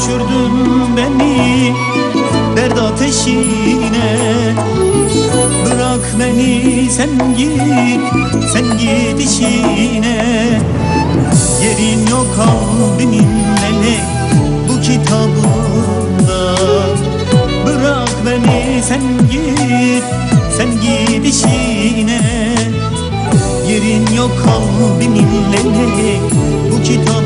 düşürdün beni dert ateşine. Bırak beni sen git işine. Yerin yok kalbimin melek bu kitabında. Bırak beni sen git işine. Yerin yok kalbimin melek bu kitabında.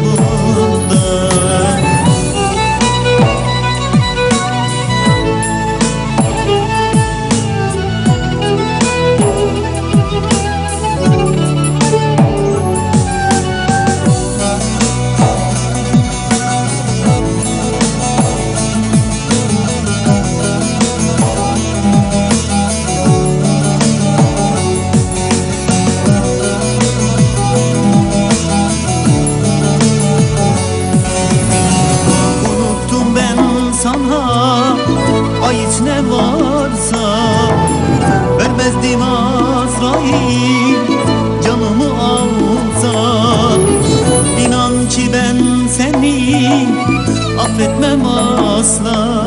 Ait ne varsa vermezdim Azrail canımı alsa. İnan ki ben seni affetmem asla.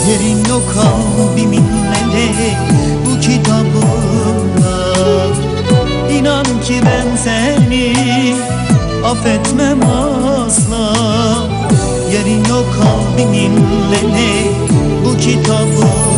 Yerin yok kalbimin melek bu kitabında. İnan ki ben seni affetmem asla. Yerin yok kalbimin melek bu kitabında.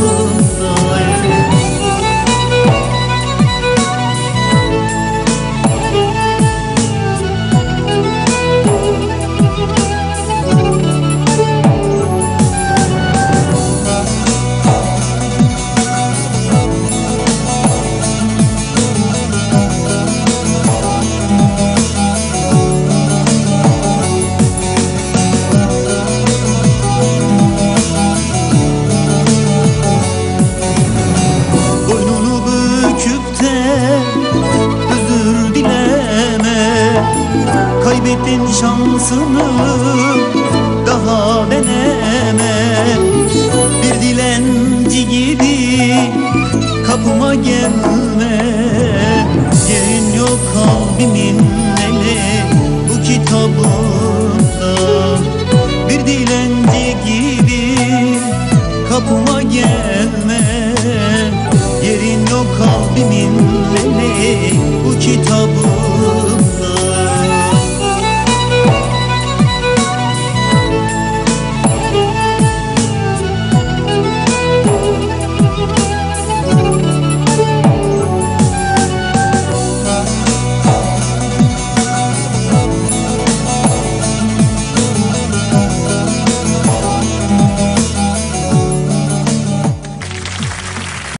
Özür dileme, kaybettin şansını daha deneme. Bir dilenci gibi kapıma gelme. Yerin yok kalbimin melek bu kitabında. Bir dilenci gibi kapıma gelme. Yerin yok kalbimin melek bu kitabı.